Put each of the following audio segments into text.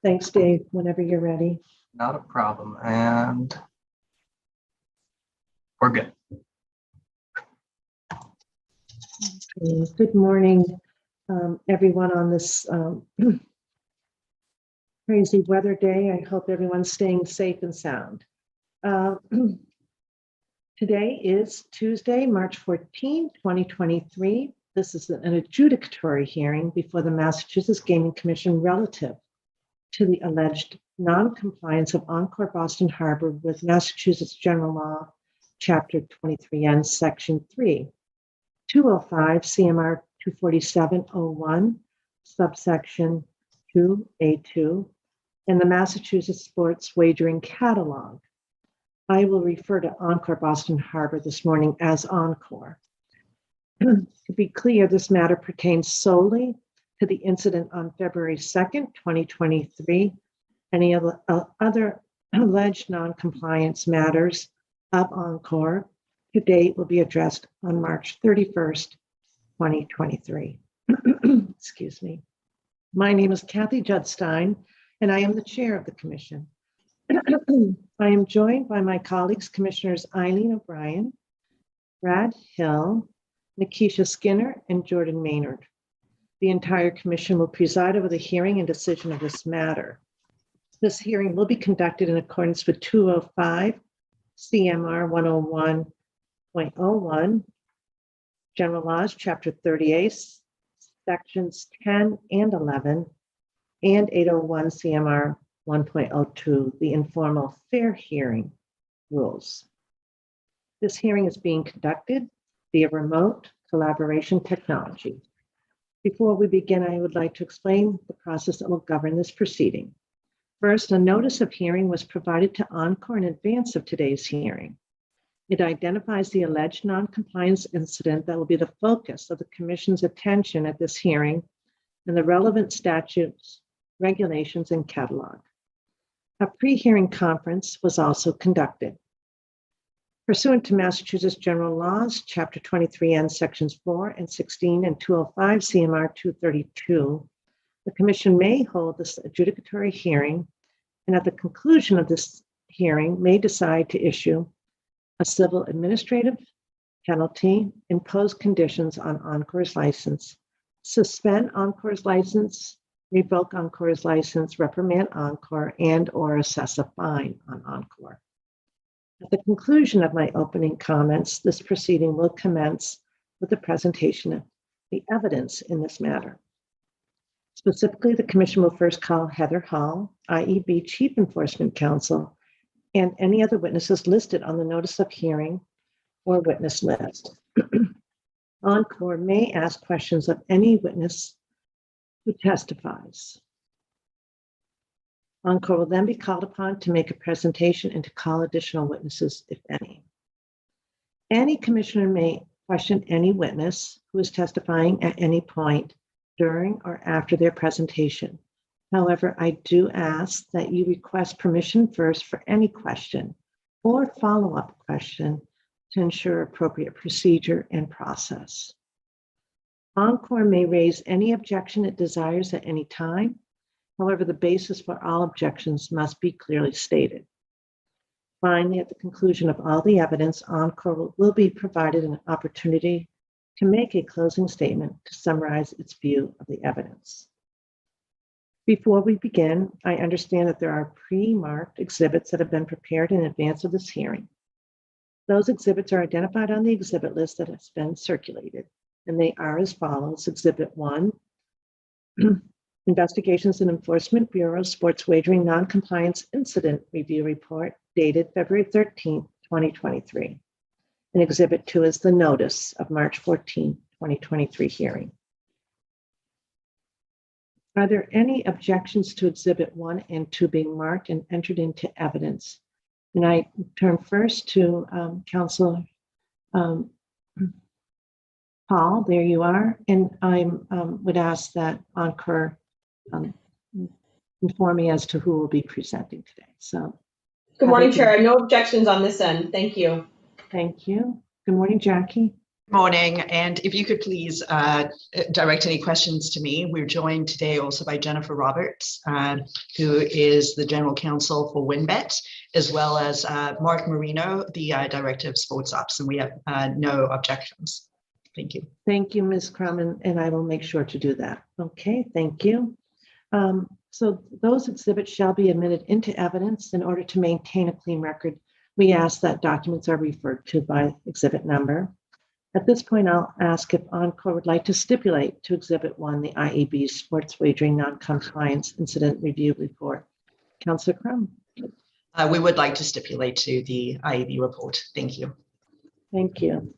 Thanks, Dave, whenever you're ready. Not a problem. And we're good. Good morning, everyone on this crazy weather day. I hope everyone's staying safe and sound. Today is Tuesday, March 14, 2023. This is an adjudicatory hearing before the Massachusetts Gaming Commission relative to the alleged non-compliance of Encore Boston Harbor with Massachusetts General Law, Chapter 23N, Section 3, 205 CMR 247.01, subsection 2A2, and the Massachusetts Sports Wagering Catalog. I will refer to Encore Boston Harbor this morning as Encore. To be clear, this matter pertains solely to the incident on February 2nd, 2023. Any other alleged non-compliance matters of Encore to date will be addressed on March 31st, 2023. Excuse me. My name is Kathy Judstein, and I am the chair of the commission. I am joined by my colleagues, Commissioners Eileen O'Brien, Brad Hill, Nikisha Skinner, and Jordan Maynard. The entire commission will preside over the hearing and decision of this matter. This hearing will be conducted in accordance with 205 CMR 101.01, General Laws, Chapter 38, Sections 10 and 11, and 801 CMR 1.02, the informal fair hearing rules. This hearing is being conducted via remote collaboration technology. Before we begin, I would like to explain the process that will govern this proceeding. First, a notice of hearing was provided to Encore in advance of today's hearing. It identifies the alleged non-compliance incident that will be the focus of the Commission's attention at this hearing and the relevant statutes, regulations, and catalog. A pre-hearing conference was also conducted. Pursuant to Massachusetts General Laws, Chapter 23N, Sections 4 and 16 and 205 CMR 232, the Commission may hold this adjudicatory hearing, and at the conclusion of this hearing may decide to issue a civil administrative penalty, impose conditions on Encore's license, suspend Encore's license, revoke Encore's license, reprimand Encore, and or assess a fine on Encore. At the conclusion of my opening comments, this proceeding will commence with the presentation of the evidence in this matter. Specifically, the Commission will first call Heather Hall, IEB Chief Enforcement Counsel, and any other witnesses listed on the notice of hearing or witness list. Encore may ask questions of any witness who testifies. Encore will then be called upon to make a presentation and to call additional witnesses, if any. Any commissioner may question any witness who is testifying at any point during or after their presentation. However, I do ask that you request permission first for any question or follow-up question to ensure appropriate procedure and process. Encore may raise any objection it desires at any time. However, the basis for all objections must be clearly stated. Finally, at the conclusion of all the evidence, Encore will be provided an opportunity to make a closing statement to summarize its view of the evidence. Before we begin, I understand that there are pre-marked exhibits that have been prepared in advance of this hearing. Those exhibits are identified on the exhibit list that has been circulated, and they are as follows. Exhibit 1, Investigations and Enforcement Bureau Sports Wagering Non-Compliance Incident Review Report dated February 13, 2023. And Exhibit 2 is the notice of March 14, 2023 hearing. Are there any objections to Exhibit 1 and 2 being marked and entered into evidence? And I turn first to Councilor Paul, there you are. And I would ask that Encore inform me as to who will be presenting today. So, good morning, Chair. No objections on this end. Thank you. Thank you. Good morning, Jackie. Morning, and if you could please direct any questions to me. We're joined today also by Jennifer Roberts, who is the General Counsel for WinBet, as well as Mark Marino, the Director of Sports Ops, and we have no objections. Thank you. Thank you, Ms. Crum, and I will make sure to do that. Okay, thank you. So those exhibits shall be admitted into evidence. In order to maintain a clean record, we ask that documents are referred to by exhibit number. At this point, I'll ask if Encore would like to stipulate to Exhibit 1, the IEB Sports Wagering Non-Compliance Incident Review Report. Councillor Crum. We would like to stipulate to the IEB report. Thank you. Thank you.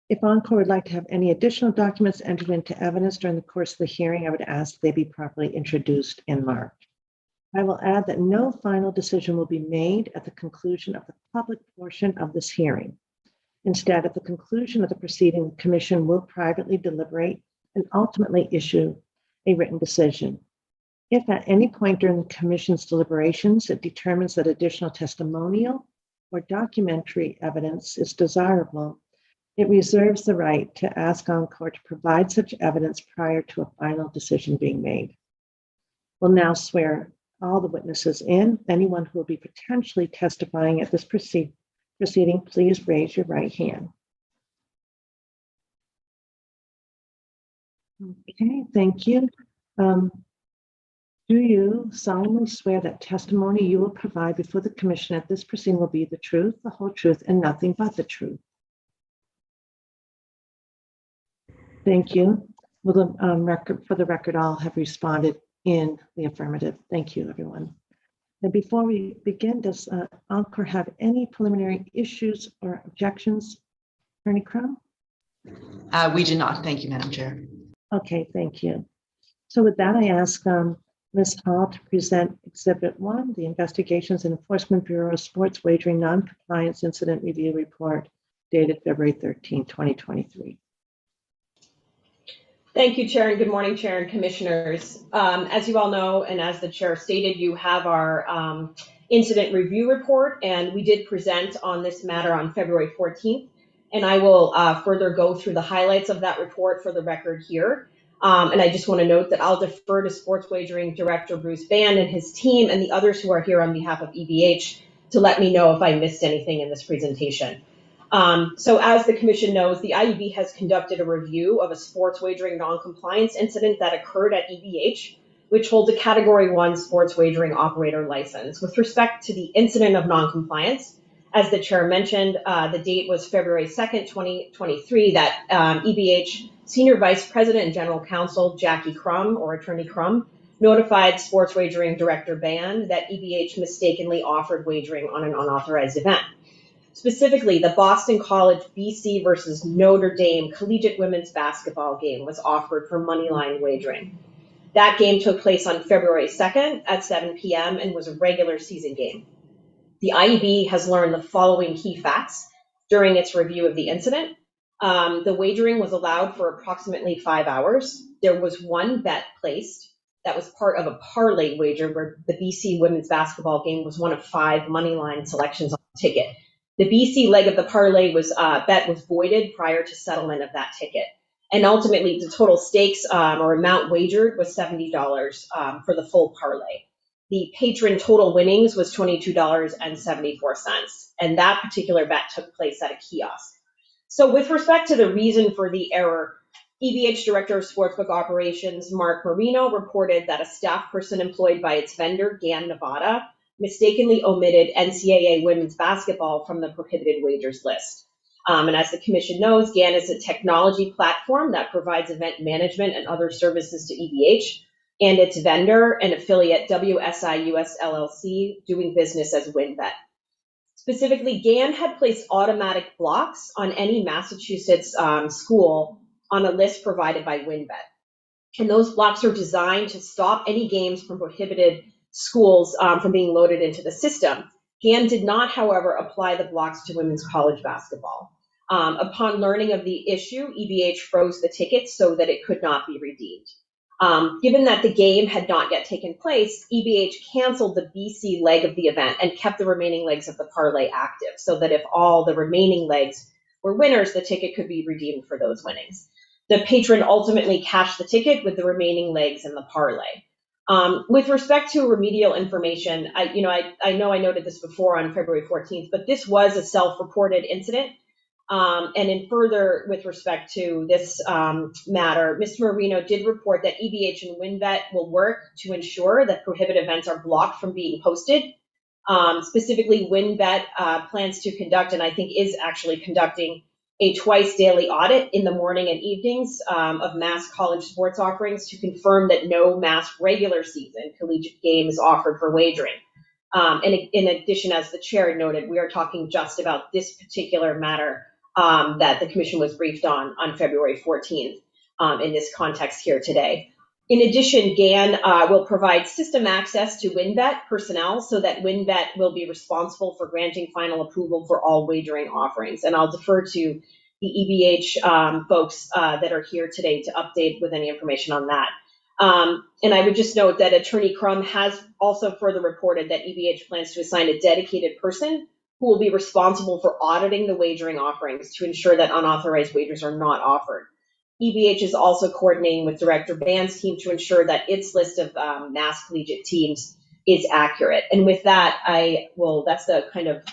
If Encore would like to have any additional documents entered into evidence during the course of the hearing, I would ask they be properly introduced and marked. I will add that no final decision will be made at the conclusion of the public portion of this hearing. Instead, at the conclusion of the proceeding, the Commission will privately deliberate and ultimately issue a written decision. If at any point during the Commission's deliberations it determines that additional testimonial or documentary evidence is desirable, it reserves the right to ask Encore to provide such evidence prior to a final decision being made. We'll now swear all the witnesses in. Anyone who will be potentially testifying at this proceeding, please raise your right hand. Okay, thank you. Do you solemnly swear that testimony you will provide before the Commission at this proceeding will be the truth, the whole truth, and nothing but the truth? Thank you. Will the for the record, all have responded in the affirmative. Thank you, everyone. And before we begin, does Encore have any preliminary issues or objections? Attorney Crum? We do not. Thank you, Madam Chair. Okay, thank you. So with that, I ask Ms. Hall to present Exhibit 1, the Investigations and Enforcement Bureau Sports Wagering Non-Compliance Incident Review Report, dated February 13, 2023. Thank you, Chair, and good morning, Chair and Commissioners. As you all know, and as the Chair stated, you have our incident review report, and we did present on this matter on February 14th, and I will further go through the highlights of that report for the record here. And I just want to note that I'll defer to Sports Wagering Director Bruce Band and his team and the others who are here on behalf of EBH to let me know if I missed anything in this presentation. So as the Commission knows, the IEB has conducted a review of a sports wagering non-compliance incident that occurred at EBH, which holds a Category 1 sports wagering operator license. With respect to the incident of non-compliance, as the Chair mentioned, the date was February 2nd, 2023, that EBH Senior Vice President and General Counsel Jackie Crum, or Attorney Crum, notified Sports Wagering Director Band that EBH mistakenly offered wagering on an unauthorized event. Specifically, the Boston College BC versus Notre Dame collegiate women's basketball game was offered for moneyline wagering. That game took place on February 2nd at 7 p.m. and was a regular season game. The IEB has learned the following key facts during its review of the incident. The wagering was allowed for approximately 5 hours. There was one bet placed that was part of a parlay wager where the BC women's basketball game was one of 5 moneyline selections on the ticket. The BC leg of the parlay bet was voided prior to settlement of that ticket. And ultimately, the total stakes or amount wagered was $70 for the full parlay. The patron total winnings was $22.74. And that particular bet took place at a kiosk. So with respect to the reason for the error, EBH Director of Sportsbook Operations, Mark Marino, reported that a staff person employed by its vendor, GAN Nevada, mistakenly omitted NCAA women's basketball from the prohibited wagers list. And as the Commission knows, GAN is a technology platform that provides event management and other services to EBH and its vendor and affiliate WSI US LLC, doing business as WinBet. Specifically, GAN had placed automatic blocks on any Massachusetts school on a list provided by WinBet. And those blocks are designed to stop any games from prohibited schools from being loaded into the system. GAN did not, however, apply the blocks to women's college basketball. Upon learning of the issue, EBH froze the tickets so that it could not be redeemed. Given that the game had not yet taken place, EBH canceled the BC leg of the event and kept the remaining legs of the parlay active so that if all the remaining legs were winners, the ticket could be redeemed for those winnings. The patron ultimately cashed the ticket with the remaining legs in the parlay. With respect to remedial information, I know I noted this before on February 14th, but this was a self-reported incident. And in further, with respect to this matter, Mr. Marino did report that EBH and WinBet will work to ensure that prohibited events are blocked from being posted. Specifically, WinBet plans to conduct, and I think is actually conducting, a twice daily audit in the morning and evenings of mass college sports offerings to confirm that no mass regular season collegiate game is offered for wagering. And in addition, as the chair noted, we are talking just about this particular matter that the commission was briefed on February 14th in this context here today. In addition, GAN will provide system access to WinBet personnel so that WinBet will be responsible for granting final approval for all wagering offerings. And I'll defer to the EBH folks that are here today to update with any information on that. And I would just note that Attorney Crum has also further reported that EBH plans to assign a dedicated person who will be responsible for auditing the wagering offerings to ensure that unauthorized wagers are not offered. EBH is also coordinating with Director Band's team to ensure that its list of mass collegiate teams is accurate. And with that, that's the kind of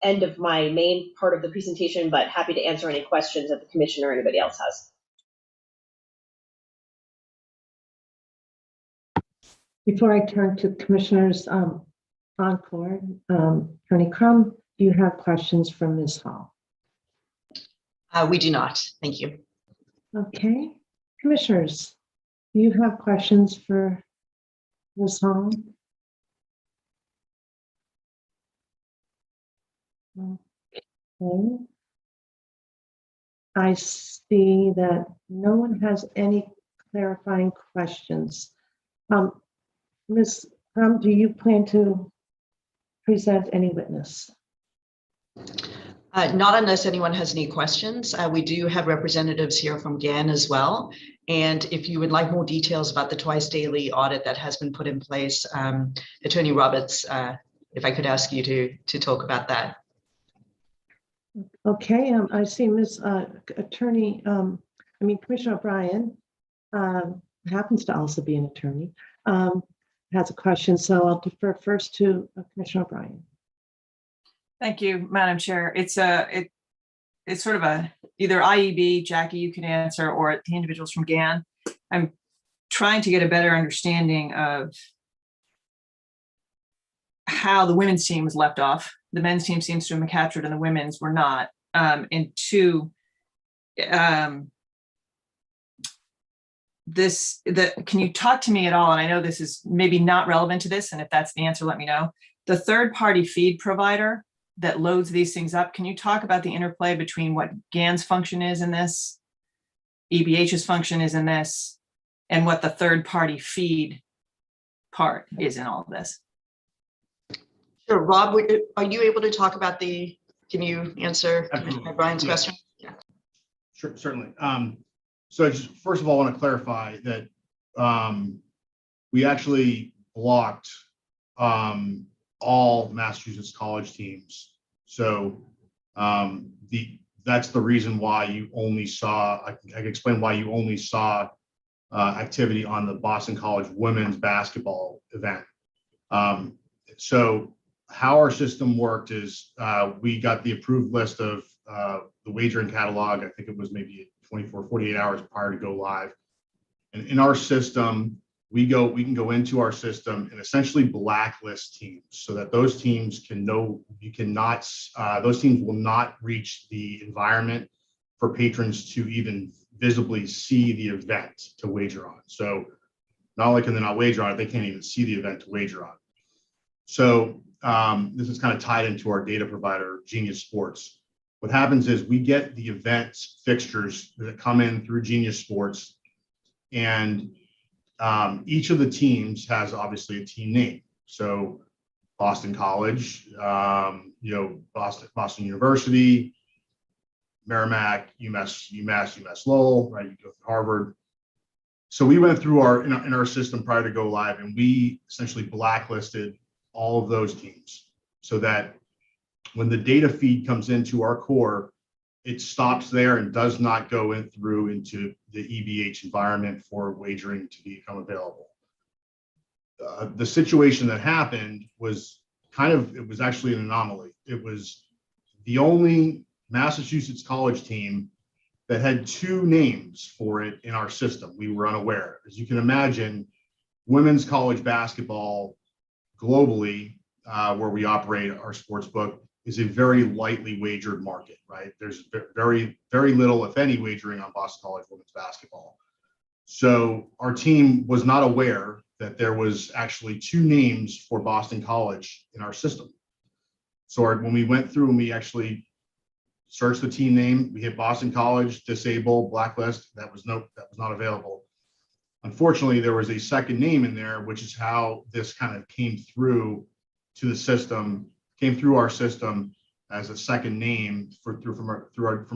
end of my main part of the presentation, but happy to answer any questions that the commission or anybody else has. Before I turn to commissioners encore, Attorney Crum, do you have questions from Ms. Hall? We do not. Thank you. Okay, commissioners, do you have questions for Ms. Hall? Okay. I see that no one has any clarifying questions. Ms. Crum, do you plan to present any witness? Not unless anyone has any questions. We do have representatives here from GAN as well. And if you would like more details about the twice daily audit that has been put in place, Attorney Roberts, if I could ask you to talk about that. Okay, I see Commissioner O'Brien happens to also be an attorney, has a question, so I'll defer first to Commissioner O'Brien. Thank you, Madam Chair. It's sort of a either IEB, Jackie, you can answer, or the individuals from GAN. I'm trying to get a better understanding of how the women's team was left off. The men's team seems to have been captured and the women's were not. And two, can you talk to me at all? And I know this is maybe not relevant to this, and if that's the answer, let me know. The third-party feed provider that loads these things up, can you talk about the interplay between what GAN's function is in this, EBH's function is in this, and what the third-party feed part is in all of this? Sure, Rob, are you able to talk about can you answer Commissioner O'Brien's question? Yeah. Sure, certainly. So I just first of all want to clarify that we actually blocked all Massachusetts college teams. So that's the reason why you only saw, I can explain why you only saw activity on the Boston College women's basketball event. So how our system worked is we got the approved list of the wagering catalog. I think it was maybe 24, 48 hours prior to go live. And in our system, we can go into our system and essentially blacklist teams so that those teams those teams will not reach the environment for patrons to even visibly see the event to wager on. So not only can they not wager on it, they can't even see the event to wager on. So this is kind of tied into our data provider, Genius Sports. What happens is we get the events fixtures that come in through Genius Sports, and each of the teams has obviously a team name. So Boston College, Boston University, Merrimack, UMass Lowell, right? You go to Harvard. So we went through in our system prior to go live, and we essentially blacklisted all of those teams so that when the data feed comes into our core, it stops there and does not go into the EVH environment for wagering to become available. The situation that happened was it was actually an anomaly. It was the only Massachusetts college team that had two names for it in our system. We were unaware. As you can imagine, women's college basketball globally, where we operate our sports book, is a very lightly wagered market, right? There's very, very little, if any, wagering on Boston College women's basketball. So our team was not aware that there was actually two names for Boston College in our system. So when we went through and we actually searched the team name, we hit Boston College, disable, blacklist, that was not available. Unfortunately, there was a second name in there, which is how this kind of came through to the system, came through our system as a second name from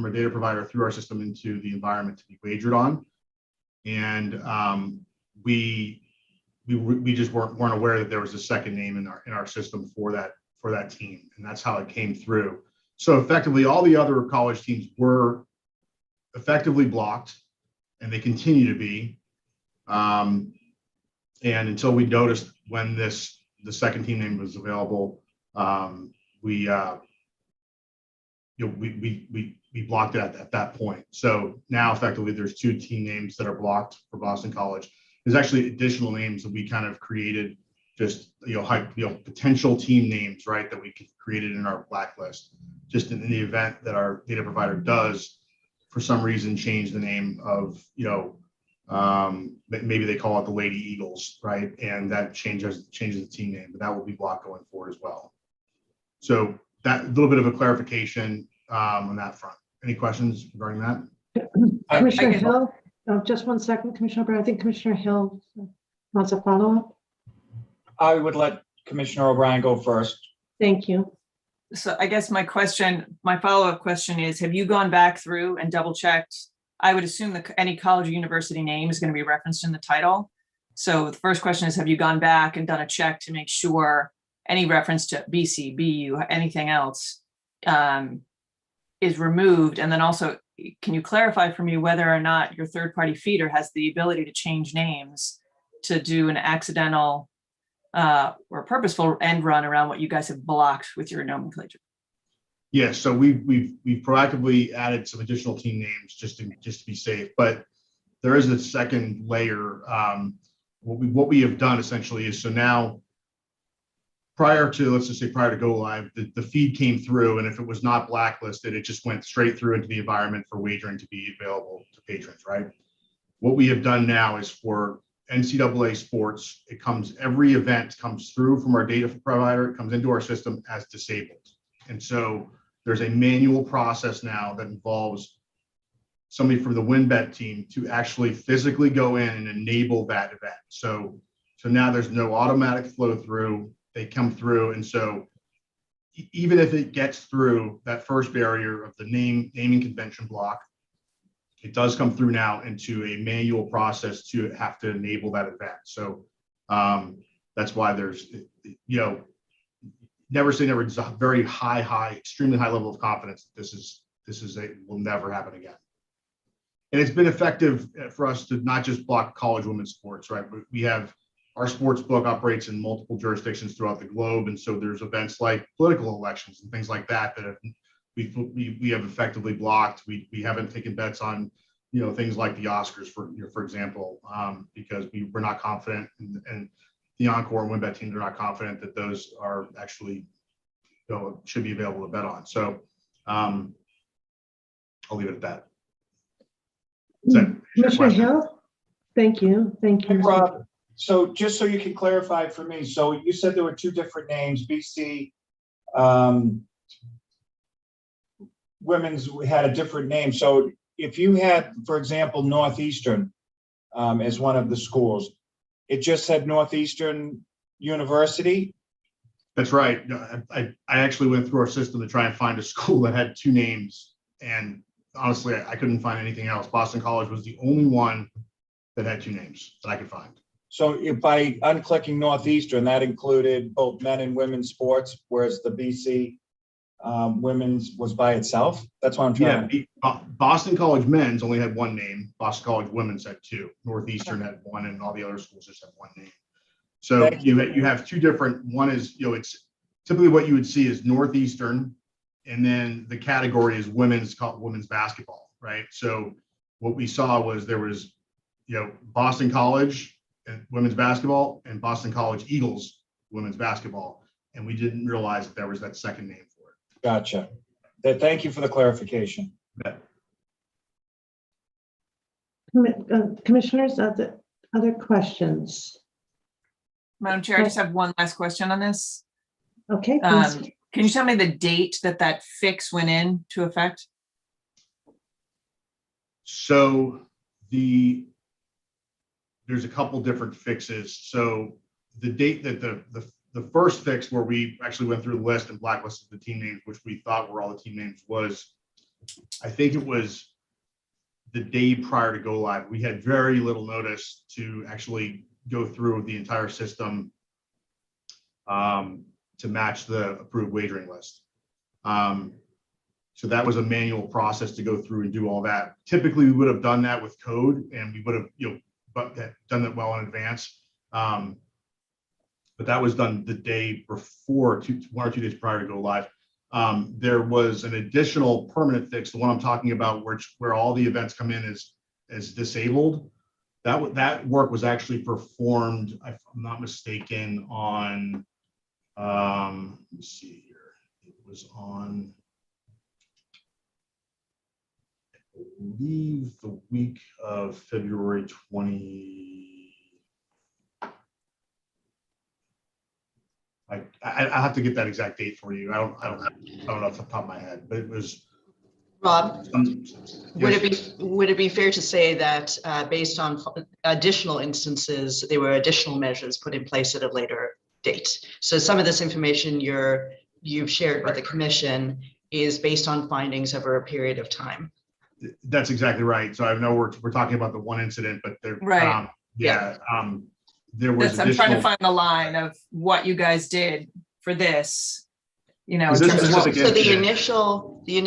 a data provider through our system into the environment to be wagered on. And we just weren't aware that there was a second name in our system for that team, and that's how it came through. So effectively, all the other college teams were effectively blocked, and they continue to be. And until we noticed when the second team name was available, we blocked it at that point. So now effectively there's two team names that are blocked for Boston College. There's actually additional names that we kind of created, just potential team names, right, that we created in our blacklist, just in the event that our data provider does for some reason change the name of, maybe they call it the Lady Eagles, right, and that changes the team name, but that will be blocked going forward as well. So that little bit of a clarification on that front. Any questions regarding that? Commissioner Hill, just one second, Commissioner O'Brien. I think Commissioner Hill wants a follow-up. I would let Commissioner O'Brien go first. Thank you. So I guess my follow-up question is, have you gone back through and double checked? I would assume that any college or university name is going to be referenced in the title. So the first question is, have you gone back and done a check to make sure any reference to BC, BU, anything else is removed? And then also, can you clarify for me whether or not your third-party feeder has the ability to change names to do an accidental or purposeful end run around what you guys have blocked with your nomenclature? Yes, so we've proactively added some additional team names just to be safe, but there is a second layer. What we have done essentially is, so now prior to go live, the feed came through, and if it was not blacklisted, it just went straight through into the environment for wagering to be available to patrons, right? What we have done now is for NCAA sports, every event comes through from our data provider, it comes into our system as disabled. And so there's a manual process now that involves somebody from the WinBet team to actually physically go in and enable that event. So now there's no automatic flow through. They come through, and so even if it gets through that first barrier of the naming convention block, it does come through now into a manual process to have to enable that event. So that's why there's, never say never. It's a very extremely high level of confidence that will never happen again. And it's been effective for us to not just block college women's sports, right? But we have, our sports book operates in multiple jurisdictions throughout the globe. And so there's events like political elections and things like that we have effectively blocked. We haven't taken bets on, things like the Oscars, for example, because we're not confident, and the Encore and WinBet teams are not confident that those are actually, should be available to bet on. So I'll leave it at that. Commissioner Hill, thank you. Rob, so just so you can clarify for me, so you said there were two different names, BC, women's had a different name. So if you had, for example, Northeastern as one of the schools, it just said Northeastern University? That's right. I actually went through our system to try and find a school that had two names, and honestly, I couldn't find anything else. Boston College was the only one that had two names that I could find. So if by unclicking Northeastern, that included both men and women's sports, whereas the BC women's was by itself? That's what I'm trying to. Boston College men's only had one name. Boston College women's had two. Northeastern had one, and all the other schools just had one name. So you have two different. One is, it's typically what you would see is Northeastern, and then the category is women's basketball, right? So what we saw was there was, Boston College and women's basketball and Boston College Eagles women's basketball, and we didn't realize that there was that second name for it. Gotcha. Thank you for the clarification. Commissioners, other questions? Madam Chair, I just have one last question on this. Okay, please. Can you tell me the date that fix went into effect? So there's a couple different fixes. So the date that the first fix where we actually went through the list and blacklisted the team names, which we thought were all the team names, was, I think it was the day prior to go live. We had very little notice to actually go through the entire system to match the approved wagering list. So that was a manual process to go through and do all that. Typically, we would have done that with code, and we would have, done that well in advance. But that was done the day before, 1 or 2 days prior to go live. There was an additional permanent fix, the one I'm talking about, where all the events come in as disabled. That work was actually performed, if I'm not mistaken, on, let me see here. It was on, I believe, the week of February 20. I have to get that exact date for you. I don't know off the top of my head, but it was. Rob, Yes. would it be fair to say that based on additional instances, there were additional measures put in place at a later date? So some of this information you've shared with the commission is based on findings over a period of time. That's exactly right. So I know we're talking about the one incident, but there, Right. There was I'm trying to additional. find the line of what you guys did for this, in Is terms this of what. specific So the incident?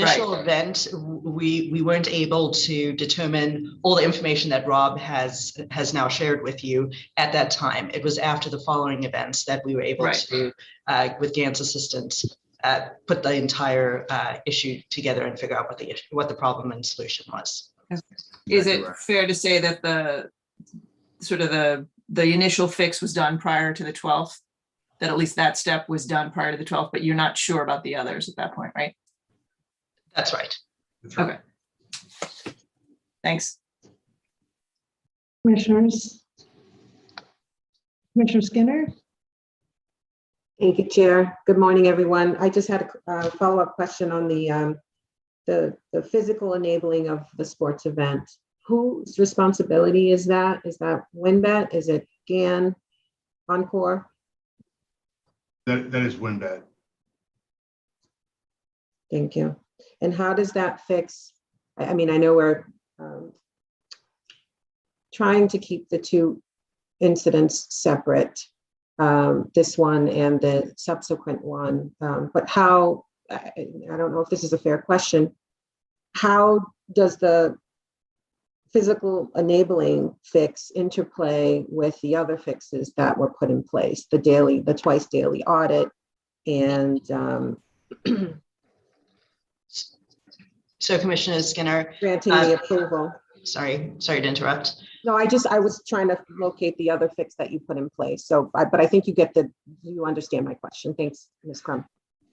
initial event, we weren't able to determine all the information that Rob has now shared with you at that time. It was after the following events that we were able to, with Gant's assistance, put the entire issue together and figure out what the problem and solution was. Is it fair to say that the initial fix was done prior to the 12th? That at least that step was done prior to the 12th, but you're not sure about the others at that point, right? That's right. That's right. Okay. Thanks. Commissioners? Commissioner Skinner? Thank you, Chair. Good morning, everyone. I just had a follow-up question on the physical enabling of the sports event. Whose responsibility is that? Is that WinBet? Is it GAN, Encore? That is WinBet. Thank you. And how does that fix? I mean, I know we're trying to keep the two incidents separate, this one and the subsequent one, but how, I don't know if this is a fair question, how does the physical enabling fix interplay with the other fixes that were put in place, the twice daily audit and So Commissioner Skinner, granting the approval? sorry to interrupt. No, I was trying to locate the other fix that you put in place. So, but I think you understand my question. Thanks, Ms. Crum.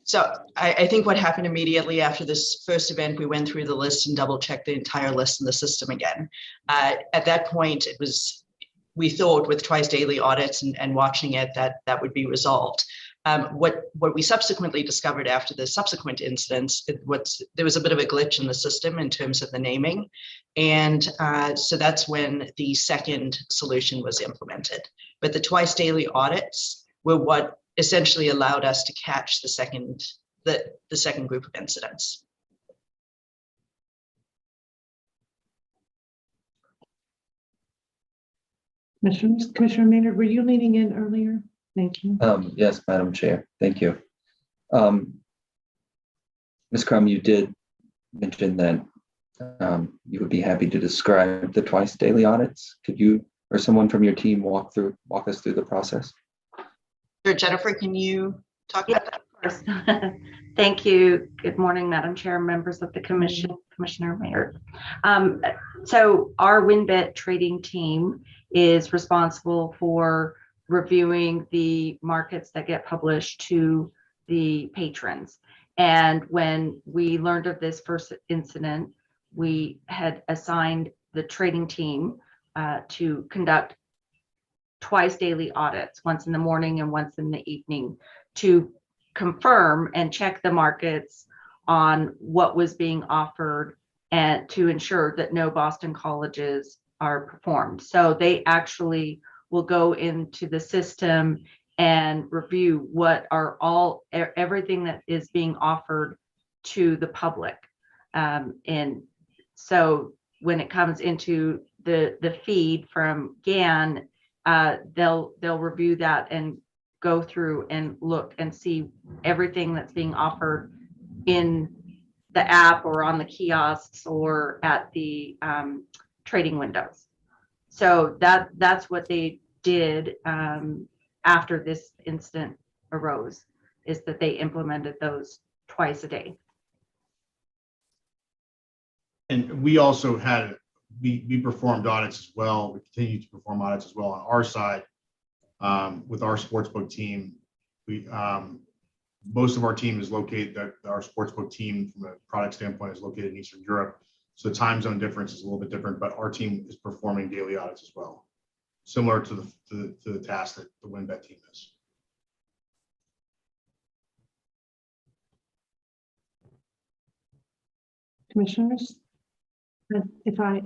So I think what happened immediately after this first event, we went through the list and double checked the entire list in the system again. At that point, we thought with twice daily audits and watching it that would be resolved. What we subsequently discovered after the subsequent incidents, there was a bit of a glitch in the system in terms of the naming. And so that's when the second solution was implemented. But the twice daily audits were what essentially allowed us to catch the second group of incidents. Commissioner Maynard, were you leaning in earlier? Thank you. Yes, Madam Chair, thank you. Ms. Crum, you did mention that you would be happy to describe the twice daily audits. Could you or someone from your team walk us through the process? Sure, Jennifer, can you talk about that? Of course. Thank you. Good morning, Madam Chair, members of the Commission, Commissioner Maynard. So our WinBet trading team is responsible for reviewing the markets that get published to the patrons. And when we learned of this first incident, we had assigned the trading team to conduct twice daily audits, once in the morning and once in the evening, to confirm and check the markets on what was being offered and to ensure that no Boston colleges are performed. So they actually will go into the system and review what are everything that is being offered to the public. And so when it comes into the feed from GAN, they'll review that and go through and look and see everything that's being offered in the app or on the kiosks or at the trading windows. So that's what they did after this incident arose, is that they implemented those twice a day. And we also had, we performed audits as well. We continue to perform audits as well on our side with our sportsbook team. We most of our team is located, our sportsbook team from a product standpoint is located in Eastern Europe. So the time zone difference is a little bit different, but our team is performing daily audits as well, similar to the task that the WinBet team is. Commissioners, if I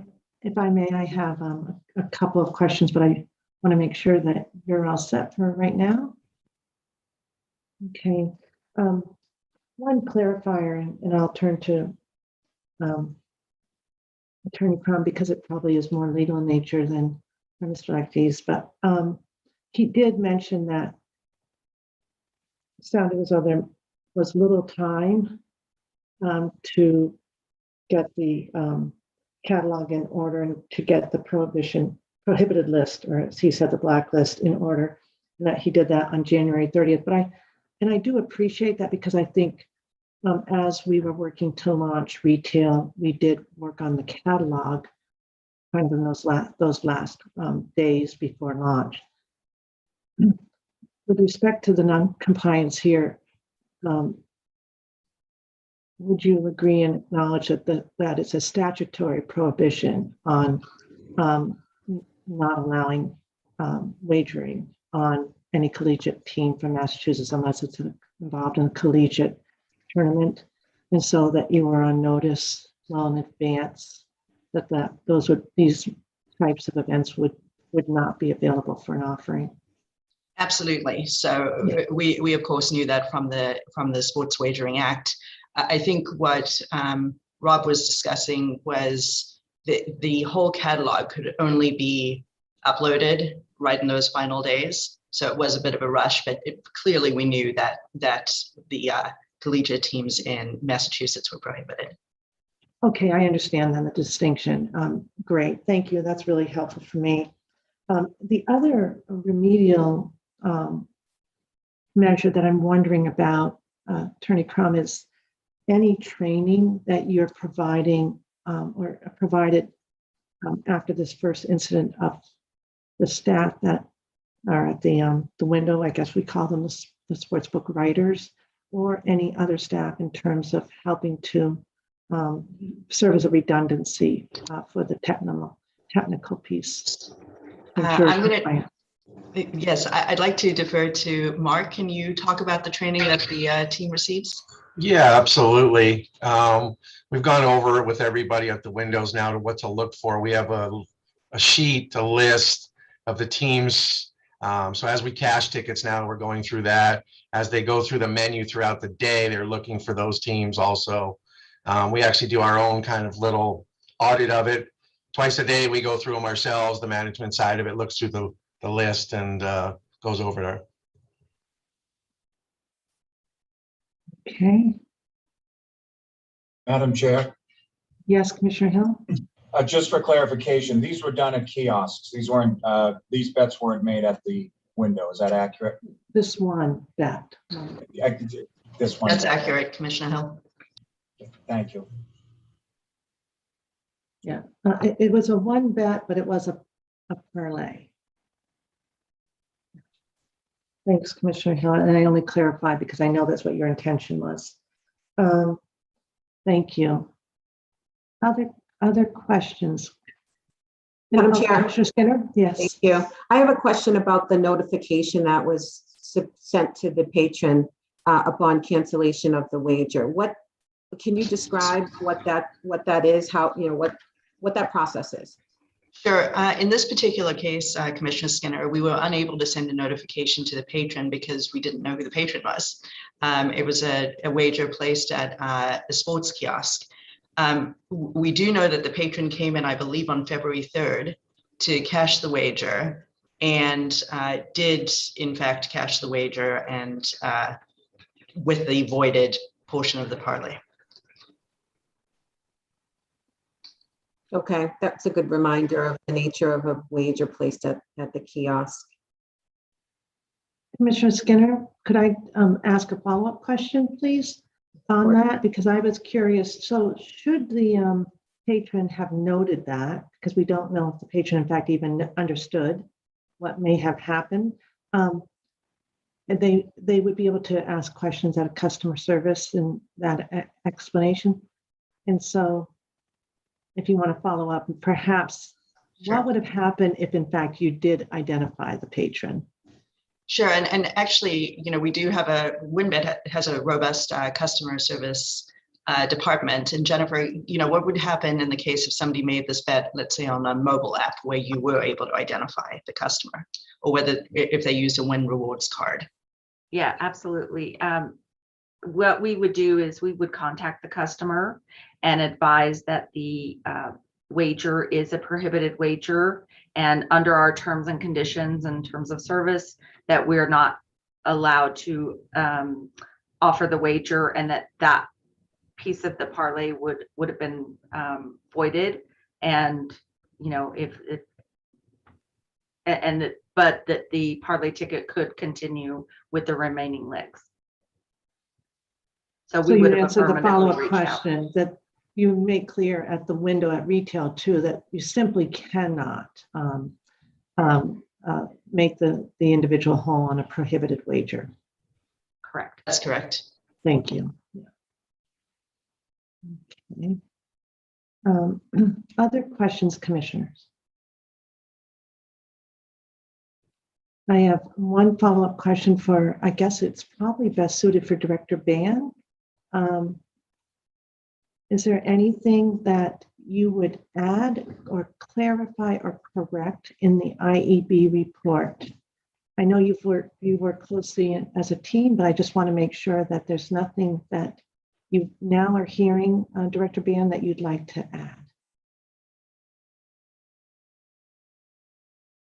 may, I have a couple of questions, but I want to make sure that you're all set for right now. Okay. One clarifier, and I'll turn to Attorney Crum because it probably is more legal in nature than Mr. Actis, but he did mention that it sounded as though there was little time to get the catalog in order and to get the prohibited list, or as he said, the blacklist in order, and that he did that on January 30th. But I do appreciate that because I think as we were working to launch retail, we did work on the catalog kind of in those last days before launch. With respect to the non-compliance here, would you agree and acknowledge that it's a statutory prohibition on not allowing wagering on any collegiate team from Massachusetts unless it's involved in a collegiate tournament, and so that you were on notice well in advance that these types of events would not be available for an offering? Absolutely. So we of course knew that from the Sports Wagering Act. I think what Rob was discussing was the whole catalog could only be uploaded right in those final days. So it was a bit of a rush, but clearly we knew that the collegiate teams in Massachusetts were prohibited. Okay, I understand then the distinction. Great, thank you. That's really helpful for me. The other remedial measure that I'm wondering about, Attorney Crum, is any training that you're providing or provided after this first incident of the staff that are at the window, I guess we call them the sportsbook writers, or any other staff in terms of helping to serve as a redundancy for the technical piece. Yes, I'd like to defer to Mark. Can you talk about the training that the team receives? Yeah, absolutely. We've gone over it with everybody at the windows now to what to look for. We have a sheet, a list of the teams. So as we cash tickets now, we're going through that. As they go through the menu throughout the day, they're looking for those teams also. We actually do our own kind of little audit of it, twice a day, we go through them ourselves. The management side of it looks through the list and goes over there. Okay. Madam Chair, Yes, Commissioner Hill? just for clarification, these were done at kiosks. These weren't, these bets weren't made at the window. Is that accurate? This one bet. This one. That's accurate, Commissioner Hill. Thank you. Yeah, it was a one bet, but it was a parlay. Thanks, Commissioner Hill. And I only clarified because I know that's what your intention was. Thank you. Other questions? Madam Chair. Commissioner Skinner? Yes. Thank you. I have a question about the notification that was sent to the patron upon cancellation of the wager. What can you describe what that is? How, you know, what that process is? Sure. In this particular case, Commissioner Skinner, we were unable to send a notification to the patron because we didn't know who the patron was. It was a wager placed at a sports kiosk. We do know that the patron came in, I believe, on February 3rd to cash the wager and did, in fact, cash the wager and with the voided portion of the parlay. Okay, that's a good reminder of the nature of a wager placed at the kiosk. Commissioner Skinner, could I ask a follow-up question, please, on that? Because I was curious. So should the patron have noted that, because we don't know if the patron, in fact, even understood what may have happened, and they would be able to ask questions out of customer service and that explanation. And so if you want to follow up, perhaps Sure. What would have happened if, in fact, you did identify the patron? Sure, and actually, you know, we do have WinBet has a robust customer service department. And Jennifer, you know, what would happen in the case if somebody made this bet, let's say on a mobile app where you were able to identify the customer, or whether if they used a Win Rewards card? Yeah, absolutely. What we would do is we would contact the customer and advise that the wager is a prohibited wager, and under our terms and conditions and terms of service that we're not allowed to offer the wager, and that piece of the parlay would have been voided. And you know, but that the parlay ticket could continue with the remaining legs. So we would you have answered the affirmatively follow-up reached out. question that you make clear at the window at retail too, that you simply cannot make the individual whole on a prohibited wager. Correct. That's correct. Thank you. Okay. Other questions, commissioners? I have one follow-up question for, I guess it's probably best suited for Director Ban. Is there anything that you would add or clarify or correct in the IEB report? I know you work closely as a team, but I just want to make sure that there's nothing that you now are hearing, Director Ban, that you'd like to add.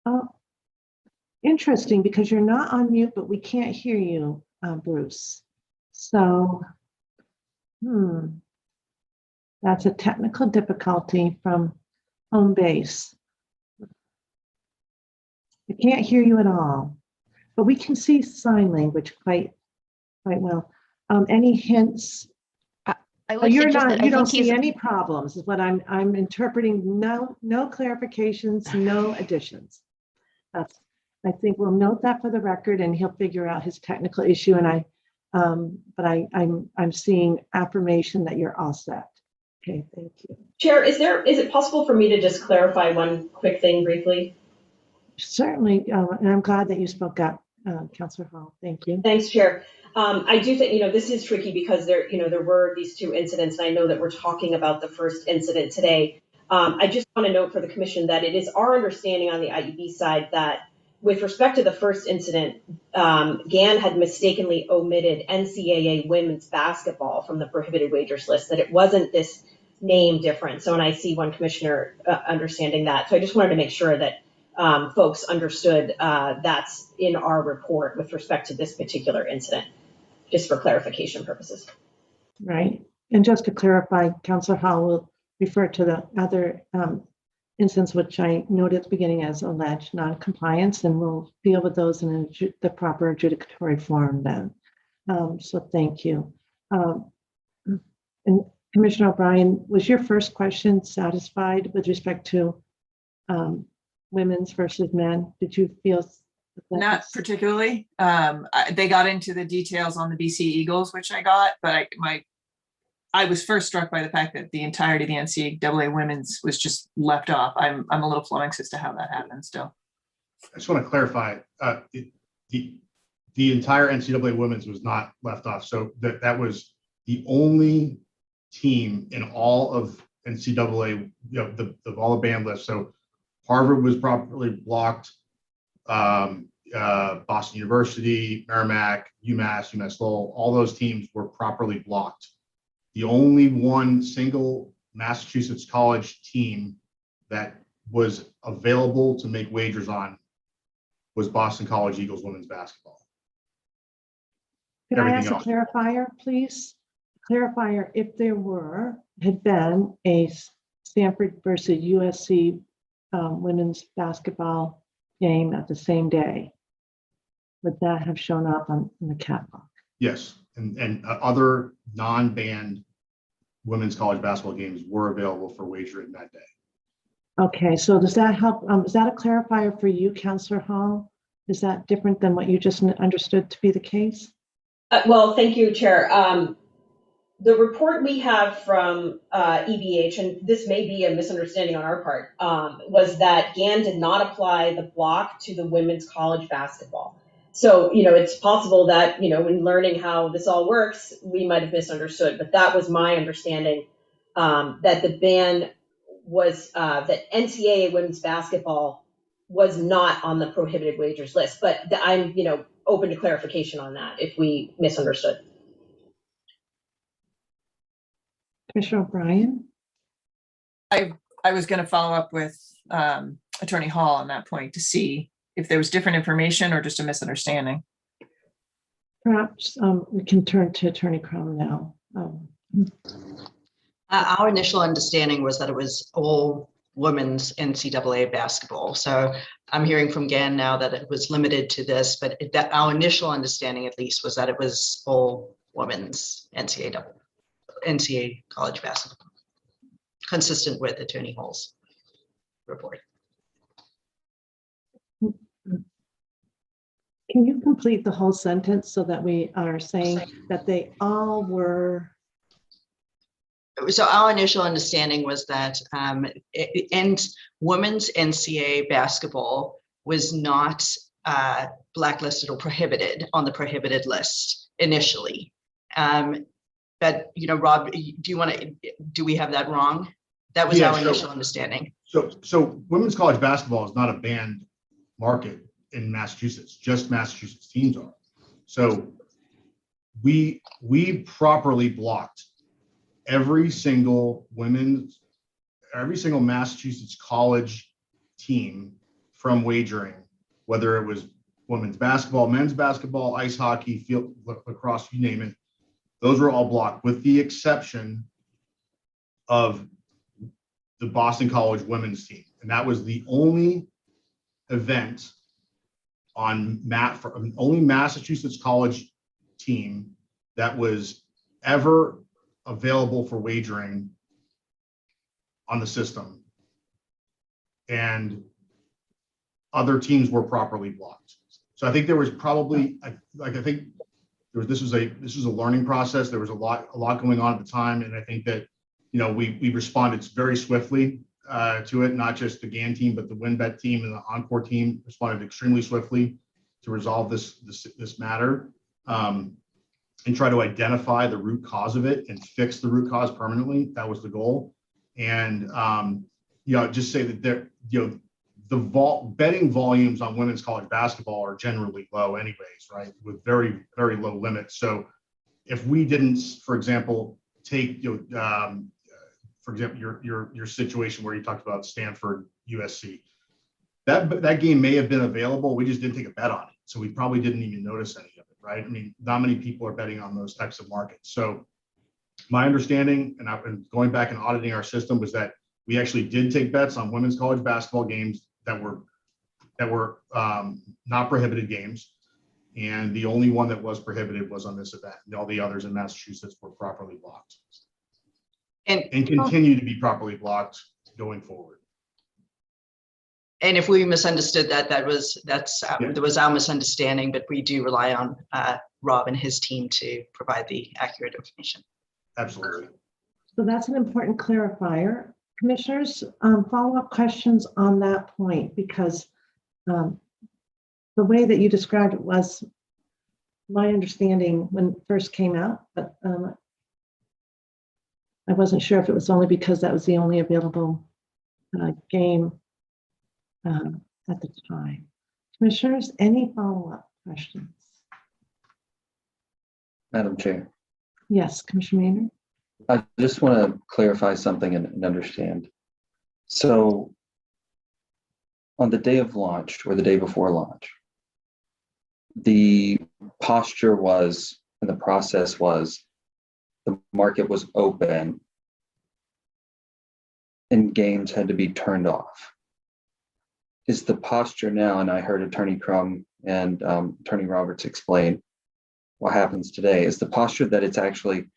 Oh, interesting, because you're not on mute, but we can't hear you, Bruce. So, that's a technical difficulty from home base. I can't hear you at all, but we can see sign language quite well. Any hints? You don't see any problems, is what I'm interpreting. No clarifications, no additions. I think we'll note that for the record, and he'll figure out his technical issue. And I'm seeing affirmation that you're all set. Okay, thank you. Chair, is it possible for me to just clarify one quick thing briefly? Certainly, and I'm glad that you spoke up, Councilor Hall. Thank you. Thanks, Chair. I do think, this is tricky because there were these two incidents, and I know that we're talking about the first incident today. I just want to note for the commission that it is our understanding on the IEB side that with respect to the first incident, GAN had mistakenly omitted NCAA women's basketball from the prohibited wagers list, that it wasn't this name different. So, and I see one commissioner understanding that. So I just wanted to make sure that folks understood that's in our report with respect to this particular incident, just for clarification purposes. Right. And just to clarify, Councilor Hall will refer to the other instance, which I noted at the beginning as alleged non-compliance, and we'll deal with those in the proper adjudicatory form then. So thank you. And Commissioner O'Brien, was your first question satisfied with respect to women's versus men? Did you feel? Not particularly. They got into the details on the BC Eagles, which I got, but I was first struck by the fact that the entirety of the NCAA women's was just left off. I'm a little flummoxed as to how that happened still. I just want to clarify, the entire NCAA women's was not left off. So that was the only team in all of NCAA, of all the banned lists. So Harvard was properly blocked, Boston University, Merrimack, UMass Lowell, all those teams were properly blocked. The only one single Massachusetts college team that was available to make wagers on was Boston College Eagles women's basketball. Could I ask a clarifier, please? Clarifier, if there had been a Stanford versus USC women's basketball game at the same day, would that have shown up on the catwalk? Yes, and other non-banned women's college basketball games were available for wagering that day. Okay, so does that help? Is that a clarifier for you, Councillor Hall? Is that different than what you just understood to be the case? Well, thank you, Chair. The report we have from EBH, and this may be a misunderstanding on our part, was that GAN did not apply the block to the women's college basketball. So, it's possible that, in learning how this all works, we might have misunderstood, but that was my understanding, that the ban was, that NCAA women's basketball was not on the prohibited wagers list. But I'm, open to clarification on that if we misunderstood. Commissioner O'Brien? I was going to follow up with Attorney Hall on that point to see if there was different information or just a misunderstanding. Perhaps we can turn to Attorney Crown now. Our initial understanding was that it was all women's NCAA basketball. So I'm hearing from GAN now that it was limited to this, but that our initial understanding at least was that it was all women's NCAA college basketball, consistent with Attorney Hall's report. Can you complete the whole sentence so that we are saying that they all were? So our initial understanding was that women's NCAA basketball was not blacklisted or prohibited on the prohibited list initially. But Rob, do we have that wrong? That was our initial understanding. So women's college basketball is not a banned market in Massachusetts, just Massachusetts teams are. So we properly blocked every single Massachusetts college team from wagering, whether it was women's basketball, men's basketball, ice hockey, field lacrosse, you name it. Those were all blocked with the exception of the Boston College women's team. And that was the only event only Massachusetts college team that was ever available for wagering on the system, and other teams were properly blocked. So I think there was probably this was a learning process. There was a lot going on at the time, and I think that we responded very swiftly to it. Not just the GAN team, but the WinBet team and the Encore team responded extremely swiftly to resolve this matter. And try to identify the root cause of it and fix the root cause permanently. That was the goal. And just say that betting volumes on women's college basketball are generally low anyways, right? With very, very low limits. So if we didn't, for example, take for example, your situation where you talked about Stanford, USC. That game may have been available. We just didn't take a bet on it. So we probably didn't even notice any of it, right? I mean, not many people are betting on those types of markets. So my understanding, and I've been going back and auditing our system, was that we actually did take bets on women's college basketball games that were not prohibited games. And the only one that was prohibited was on this event. And all the others in Massachusetts were properly blocked. And continue to be properly blocked going forward. And if we misunderstood that, that was our misunderstanding, but we do rely on Rob and his team to provide the accurate information. Absolutely. So that's an important clarifier. Commissioners, follow-up questions on that point, because the way that you described it was my understanding when it first came out, but I wasn't sure if it was only because that was the only available game at the time. Commissioners, any follow-up questions? Madam Chair, Yes, Commissioner Maynard? I just want to clarify something and understand. So on the day of launch or the day before launch, the posture was, and the process was, the market was open and games had to be turned off. Is the posture now, and I heard Attorney Crum and Attorney Roberts explain what happens today, is the posture that it's actually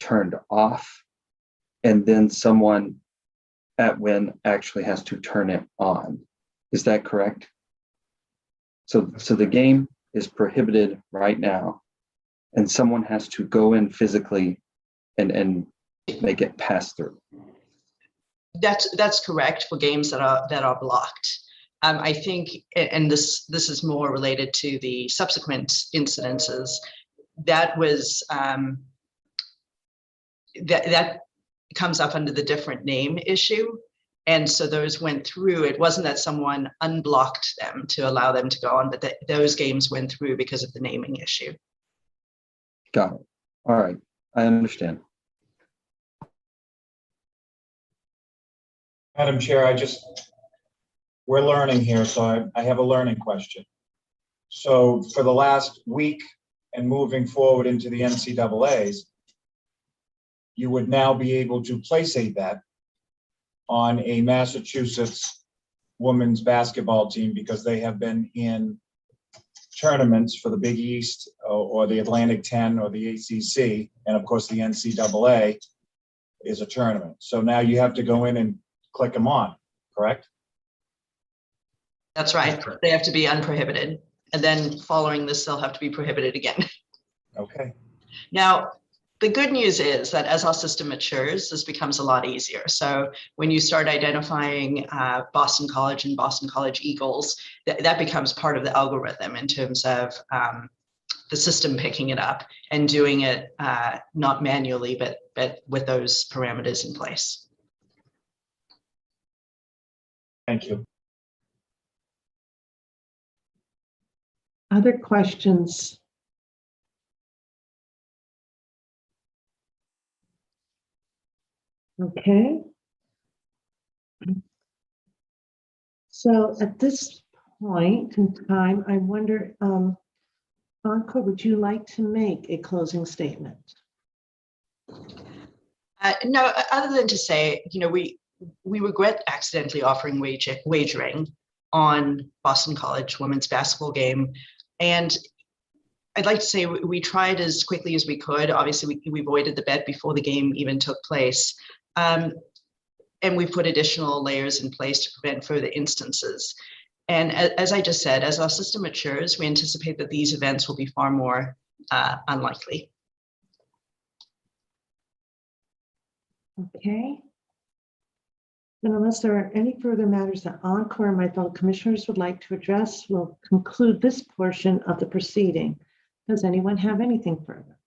turned off and then someone at Win actually has to turn it on? Is that correct? So the game is prohibited right now and someone has to go in physically and make it pass through. That's correct for games that are blocked. I think, and this is more related to the subsequent incidences, that was that comes up under the different name issue. And so those went through. It wasn't that someone unblocked them to allow them to go on, but those games went through because of the naming issue. Got it. All right, I understand. Madam Chair, we're learning here, so I have a learning question. So for the last week and moving forward into the NCAAs, you would now be able to place a bet on a Massachusetts women's basketball team because they have been in tournaments for the Big East or the Atlantic 10 or the ACC, and of course the NCAA is a tournament. So now you have to go in and click them on, correct? That's right. They have to be unprohibited. And then following this, they'll have to be prohibited again. Okay. Now, the good news is that as our system matures, this becomes a lot easier. So when you start identifying Boston College and Boston College Eagles, that becomes part of the algorithm in terms of the system picking it up and doing it not manually, but with those parameters in place. Thank you. Other questions? Okay. So at this point in time, I wonder, Encore, would you like to make a closing statement? No, other than to say, we regret accidentally offering wagering on Boston College women's basketball game. And I'd like to say we tried as quickly as we could. Obviously, we avoided the bet before the game even took place. And we put additional layers in place to prevent further instances. And as I just said, as our system matures, we anticipate that these events will be far more unlikely. Okay. And unless there are any further matters that Encore and my fellow commissioners would like to address, we'll conclude this portion of the proceeding. Does anyone have anything further?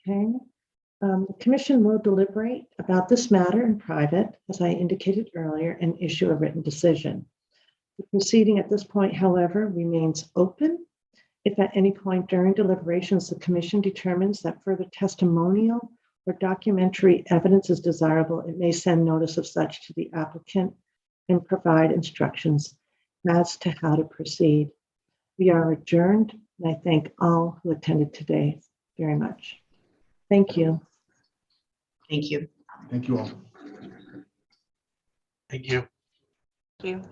Okay. The commission will deliberate about this matter in private, as I indicated earlier, and issue a written decision. The proceeding at this point, however, remains open. If at any point during deliberations, the commission determines that further testimonial Where documentary evidence is desirable, it may send notice of such to the applicant and provide instructions as to how to proceed. We are adjourned, and I thank all who attended today very much. Thank you. Thank you. Thank you all. Thank you. Thank you.